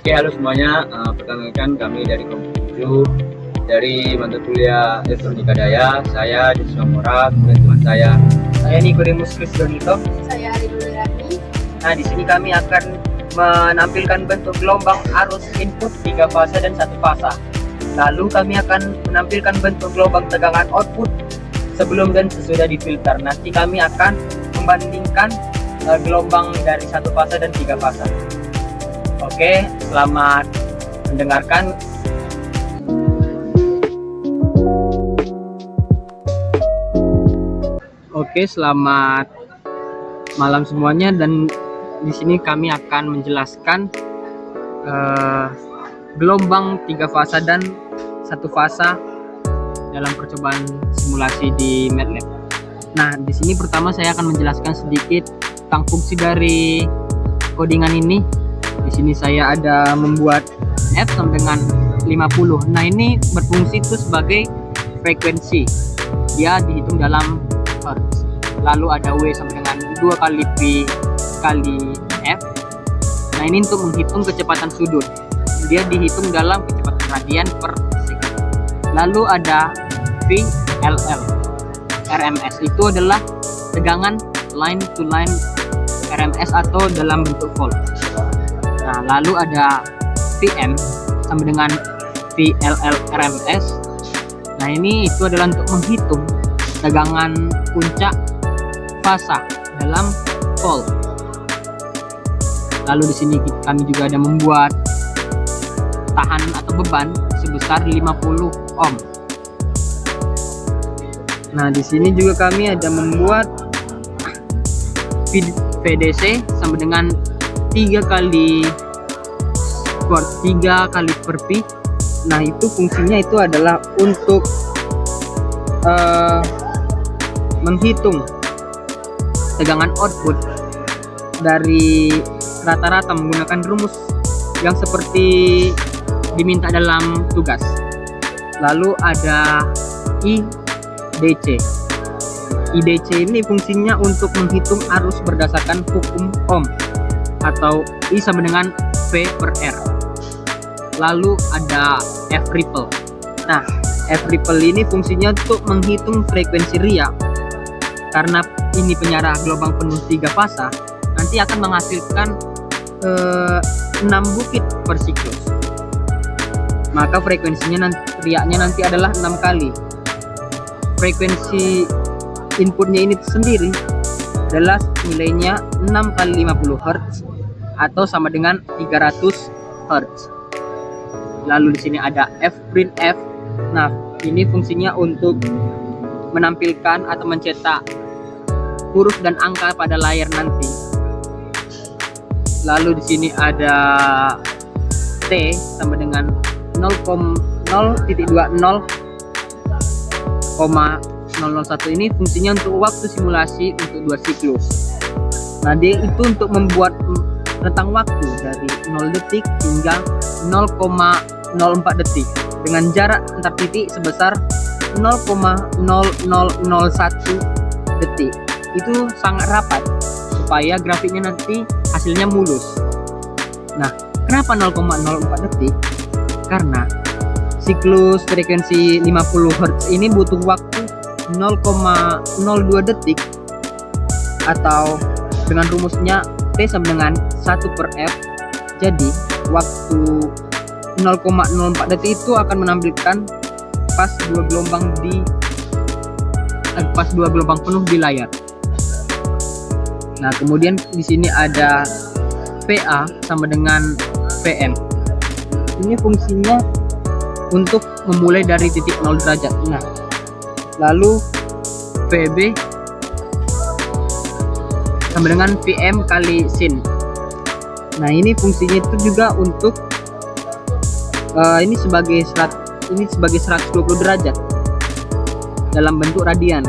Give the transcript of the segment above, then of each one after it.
Oke, halo semuanya. Perkenalkan kami dari kelompok 7 dari mata kuliah Elektronika Daya. Saya Jusma Mora, kemudian teman saya Nikodemus Krisdonito. Saya Ridulirani. Nah, di sini kami akan menampilkan bentuk gelombang arus input 3 fasa dan 1 fasa. Lalu kami akan menampilkan bentuk gelombang tegangan output sebelum dan sesudah difilter. Nanti kami akan membandingkan gelombang dari 1 fasa dan 3 fasa. Oke, selamat mendengarkan. Oke, selamat malam semuanya, dan di sini kami akan menjelaskan gelombang 3 fasa dan 1 fasa dalam percobaan simulasi di MATLAB. Nah, di sini pertama saya akan menjelaskan sedikit tentang fungsi dari codingan ini. Di sini saya ada membuat F sama dengan 50. Nah, ini berfungsi itu sebagai frekuensi. Dia dihitung dalam Hertz. Lalu ada W sama dengan 2 kali P kali F. Nah, ini untuk menghitung kecepatan sudut. Dia dihitung dalam kecepatan radian per second. Lalu ada VLL. RMS itu adalah tegangan line to line RMS atau dalam bentuk volt. Nah, lalu ada VM sama dengan VLL RMS. Nah, ini itu adalah untuk menghitung tegangan puncak fasa dalam volt. Lalu di sini kami juga ada membuat tahan atau beban sebesar 50 ohm. Nah, di sini juga kami ada membuat VDC sama dengan 3 kali per pi. Nah, itu fungsinya itu adalah untuk menghitung tegangan output dari rata-rata menggunakan rumus yang seperti diminta dalam tugas. Lalu ada IDC. IDC ini fungsinya untuk menghitung arus berdasarkan hukum Ohm atau I sama dengan V per R. Lalu ada F ripple. Nah, F ripple ini fungsinya untuk menghitung frekuensi riak. Karena ini penyarah gelombang penuh 3 fasa, nanti akan menghasilkan 6 bukit per siklus. Maka frekuensinya riaknya nanti adalah 6 kali. Frekuensi inputnya ini sendiri adalah nilainya 6 kali 50 Hz atau sama dengan 300 Hz. Lalu di sini ada fprintf. Nah, ini fungsinya untuk menampilkan atau mencetak huruf dan angka pada layar nanti. Lalu di sini ada T sama dengan 0,0.20,001. Ini fungsinya untuk waktu simulasi untuk 2 siklus. Nah, dia itu untuk membuat rentang waktu dari 0 detik hingga 0,04 detik dengan jarak antar titik sebesar 0,0001 detik. Itu sangat rapat supaya grafiknya nanti hasilnya mulus. Nah, kenapa 0,04 detik? Karena siklus frekuensi 50 Hz ini butuh waktu 0,02 detik, atau dengan rumusnya T sama dengan 1 per F. Jadi waktu 0,04 detik itu akan menampilkan pas 2 gelombang penuh di layar. Nah, kemudian di sini ada VA sama dengan VM. Ini fungsinya untuk memulai dari titik 0 derajat. Nah, lalu VB sama dengan VM kali sin. Nah, ini fungsinya itu juga untuk ini sebagai 120 derajat dalam bentuk radian.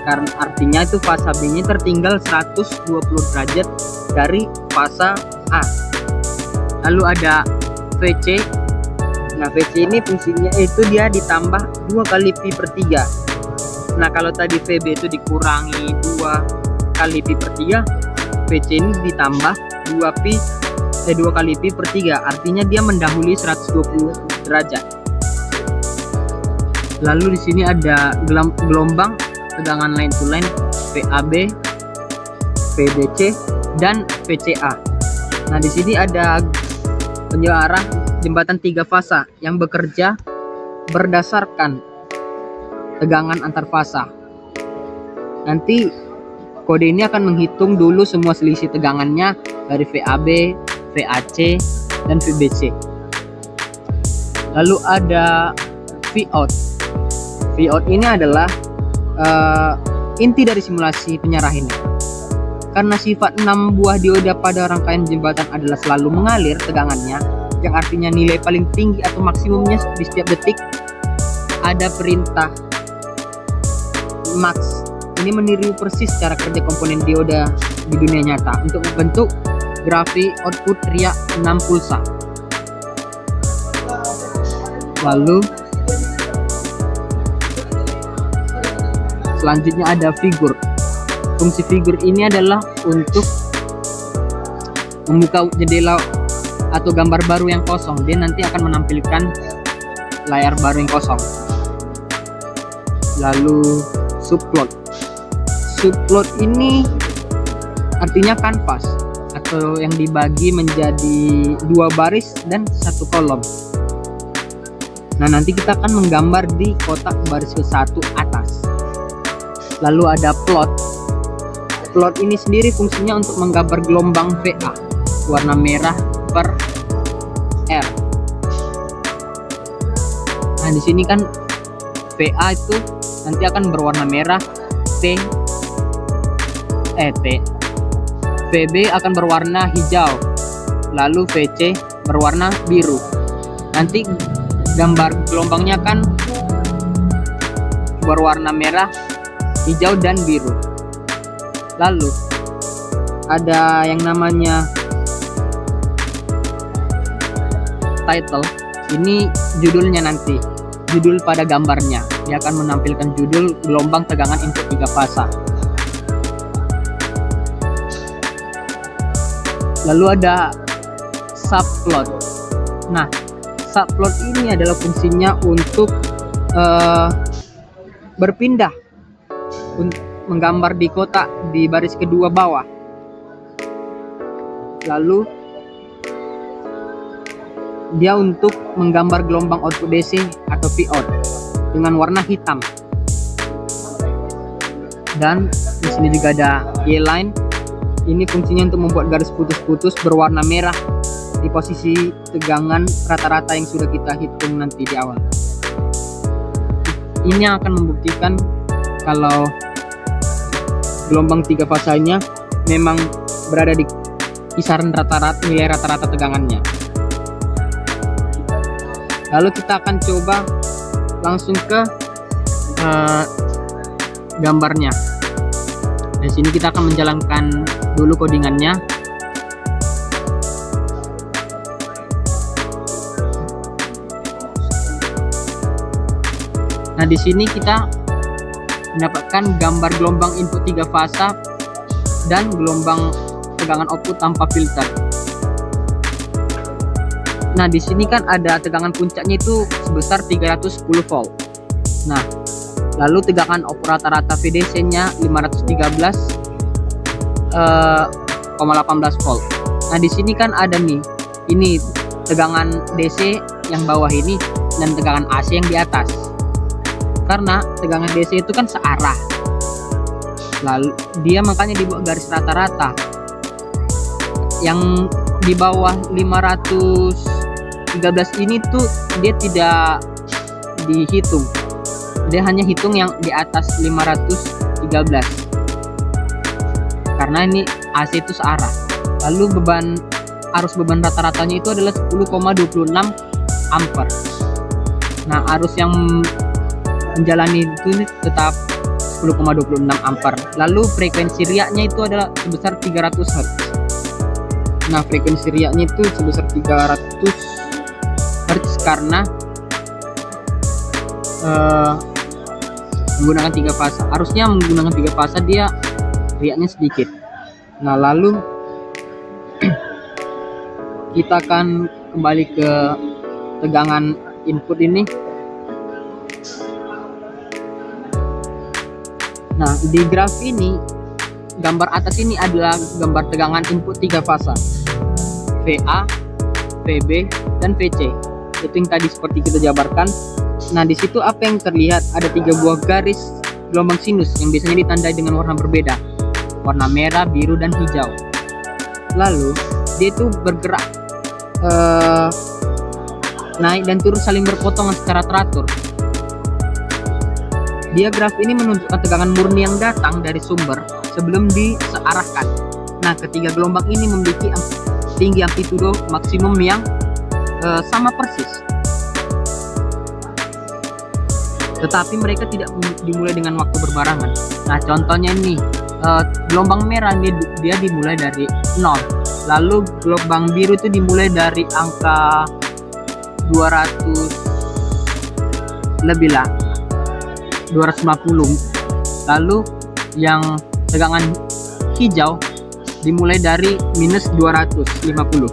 Karena artinya itu fasa B-nya tertinggal 120 derajat dari fasa A. Lalu ada VC. Nah, VC ini fungsinya itu dia ditambah 2 kali pi per 3. Nah, kalau tadi VB itu dikurangi 2 kali pi per 3, VC ini ditambah 2 pi 2 kali pi per 3, artinya dia mendahului 120 derajat. Lalu di sini ada gelombang tegangan line to line VAB, VBC, dan VCA. Nah, di sini ada penjara jembatan 3 fasa yang bekerja berdasarkan tegangan antar fasa. Nanti kode ini akan menghitung dulu semua selisih tegangannya dari VAB, VAC, dan VBC. Lalu ada Vout. Vout ini adalah inti dari simulasi penyarah ini. Karena sifat 6 buah dioda pada rangkaian jembatan adalah selalu mengalir tegangannya, yang artinya nilai paling tinggi atau maksimumnya di setiap detik, ada perintah max. Ini meniru persis cara kerja komponen dioda di dunia nyata untuk membentuk grafik output riak 6 pulsa. Lalu selanjutnya ada figur. Fungsi figur ini adalah untuk membuka jendela atau gambar baru yang kosong. Dia nanti akan menampilkan layar baru yang kosong. Lalu subplot. Subplot ini artinya kanvas atau yang dibagi menjadi 2 baris dan 1 kolom. Nah, nanti kita akan menggambar di kotak baris ke-1 atas. Lalu ada plot. Plot ini sendiri fungsinya untuk menggambar gelombang VA warna merah per R. Nah, di sini kan VA itu nanti akan berwarna merah, VB akan berwarna hijau, lalu VC berwarna biru. Nanti gambar gelombangnya kan berwarna merah, hijau, dan biru. Lalu ada yang namanya title. Ini judulnya nanti, judul pada gambarnya. Dia akan menampilkan judul gelombang tegangan input 3 fasa. Lalu ada subplot. Nah, subplot ini adalah fungsinya untuk berpindah menggambar di kotak di baris kedua bawah. Lalu dia untuk menggambar gelombang output DC atau Vout dengan warna hitam. Dan di sini juga ada Y-line. Ini fungsinya untuk membuat garis putus-putus berwarna merah di posisi tegangan rata-rata yang sudah kita hitung nanti di awal. Ini akan membuktikan kalau gelombang 3 fasanya memang berada di kisaran rata-rata, nilai rata-rata tegangannya. Lalu kita akan coba langsung ke gambarnya. Di sini kita akan menjalankan dulu codingannya. Nah, di sini kita mendapatkan gambar gelombang input 3 fasa dan gelombang tegangan output tanpa filter. Nah, di sini kan ada tegangan puncaknya itu sebesar 310 volt. Nah, lalu tegangan output rata-rata VDC-nya 513,18 volt. Nah, di sini kan ada nih, ini tegangan DC yang bawah ini dan tegangan AC yang di atas. Karena tegangan DC itu kan searah. Lalu dia makanya dibuat garis rata-rata. Yang di bawah 513 ini tuh dia tidak dihitung. Dia hanya hitung yang di atas 513. Karena ini AC itu searah. Lalu arus beban rata-ratanya itu adalah 10,26 ampere. Nah, arus yang menjalani itu tetap 10,26 ampere. Lalu frekuensi riaknya itu adalah sebesar 300 Hz. Nah, frekuensi riaknya itu sebesar 300 Hz karena menggunakan 3 fasa. Harusnya menggunakan 3 fasa dia riaknya sedikit. Nah, lalu kita akan kembali ke tegangan input ini. Nah, di graf ini, gambar atas ini adalah gambar tegangan input 3 fasa, VA, VB, dan VC. Itu yang tadi seperti kita jabarkan. Nah, di situ apa yang terlihat? Ada 3 buah garis gelombang sinus yang biasanya ditandai dengan warna berbeda, warna merah, biru, dan hijau. Lalu dia itu bergerak naik dan turun saling berpotongan secara teratur. Dia graf ini menunjukkan tegangan murni yang datang dari sumber sebelum disearahkan. Nah, ketiga gelombang ini memiliki tinggi amplitudo maksimum yang sama persis, tetapi mereka tidak dimulai dengan waktu berbarengan. Nah, contohnya ini, gelombang merah ini dia dimulai dari 0, lalu gelombang biru itu dimulai dari angka 200 lebih lah, 250. Lalu yang tegangan hijau dimulai dari minus 250.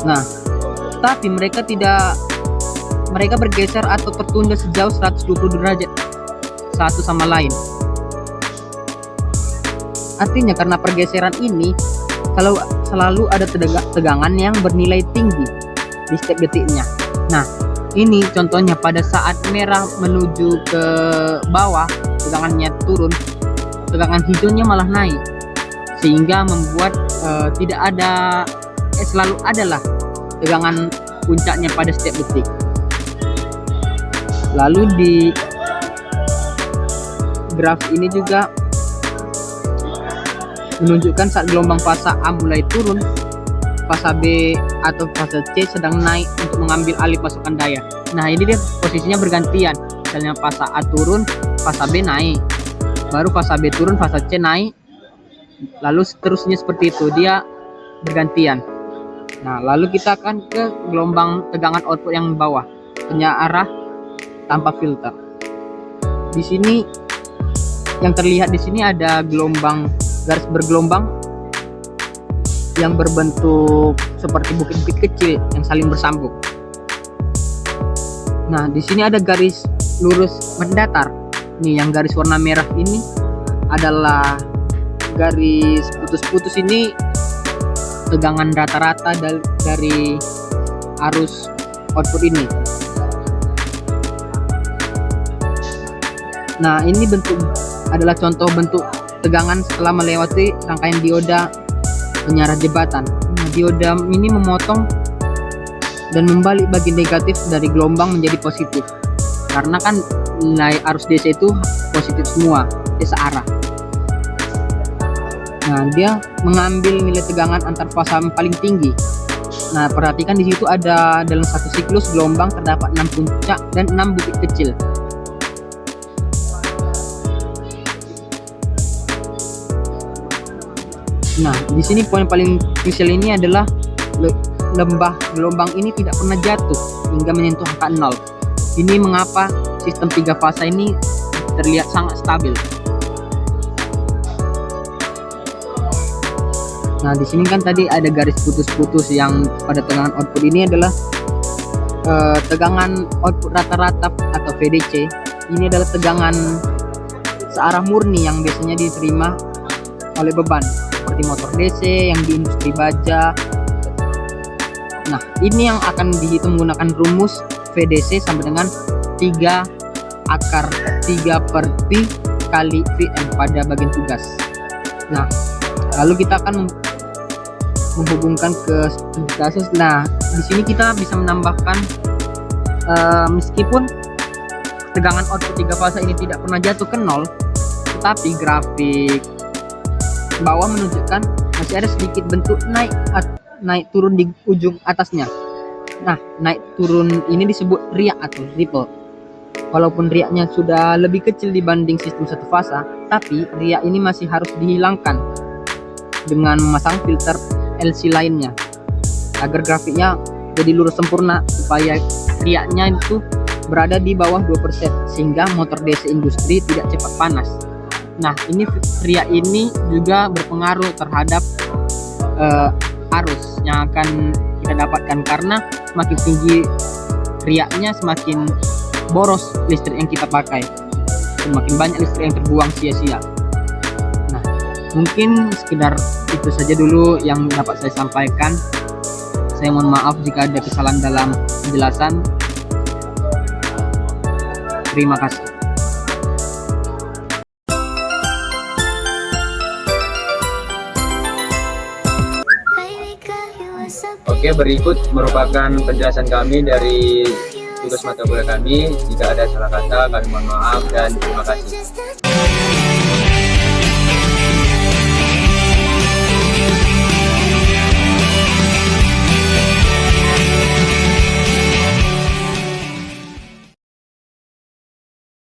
Nah, tapi mereka bergeser atau tertunda sejauh 120 derajat satu sama lain. Artinya karena pergeseran ini selalu ada tegangan yang bernilai tinggi di setiap detiknya. Nah, ini contohnya pada saat merah menuju ke bawah, tegangannya turun, tegangan hijaunya malah naik, sehingga membuat selalu adalah tegangan puncaknya pada setiap detik. Lalu di graf ini juga menunjukkan saat gelombang fasa A mulai turun, fasa B atau fasa C sedang naik untuk mengambil alih pasokan daya. Nah, ini dia posisinya bergantian. Misalnya fasa A turun, fasa B naik, baru fasa B turun, fasa C naik, lalu seterusnya seperti itu, dia bergantian. Nah, lalu kita akan ke gelombang tegangan output yang bawah, penyearah tanpa filter. Di sini yang terlihat di sini ada garis bergelombang yang berbentuk seperti bukit-bukit kecil yang saling bersambung. Nah, di sini ada garis lurus mendatar. Nih, yang garis warna merah ini adalah garis putus-putus, ini tegangan rata-rata dari arus output ini. Nah, ini adalah contoh bentuk tegangan setelah melewati rangkaian dioda penyiaran jembatan. Nah, dioda ini memotong dan membalik bagian negatif dari gelombang menjadi positif, karena kan nilai arus DC itu positif semua, dia searah. Nah, dia mengambil nilai tegangan antar fasa yang paling tinggi. Nah, perhatikan di situ ada dalam satu siklus gelombang terdapat 6 puncak dan 6 bukit kecil. Nah, di sini poin paling krusial ini adalah lembah gelombang ini tidak pernah jatuh hingga menyentuh angka 0. Ini mengapa sistem 3 fasa ini terlihat sangat stabil. Nah, di sini kan tadi ada garis putus-putus yang pada tegangan output ini adalah tegangan output rata-rata atau VDC. Ini adalah tegangan searah murni yang biasanya diterima oleh beban, seperti motor DC yang di industri baja. Nah, ini yang akan dihitung menggunakan rumus VDC sama dengan 3 akar 3 per Pi kali Vm pada bagian tugas. Nah, lalu kita akan menghubungkan ke kasus. Nah, di sini kita bisa menambahkan meskipun tegangan output 3 fasa ini tidak pernah jatuh ke 0, tetapi grafik bawah menunjukkan masih ada sedikit bentuk naik turun di ujung atasnya. Nah, naik turun ini disebut riak atau ripple. Walaupun riaknya sudah lebih kecil dibanding sistem satu fasa, tapi riak ini masih harus dihilangkan dengan memasang filter LC lainnya agar grafiknya jadi lurus sempurna, supaya riaknya itu berada di bawah 2% sehingga motor DC industri tidak cepat panas. Nah, ini riak ini juga berpengaruh terhadap arus yang akan kita dapatkan, karena semakin tinggi riaknya semakin boros listrik yang kita pakai, semakin banyak listrik yang terbuang sia-sia. Nah, mungkin sekedar itu saja dulu yang dapat saya sampaikan. Saya mohon maaf jika ada kesalahan dalam penjelasan. Terima kasih. Oke, berikut merupakan penjelasan kami dari tugas mata kuliah kami. Jika ada salah kata, kami mohon maaf dan terima kasih.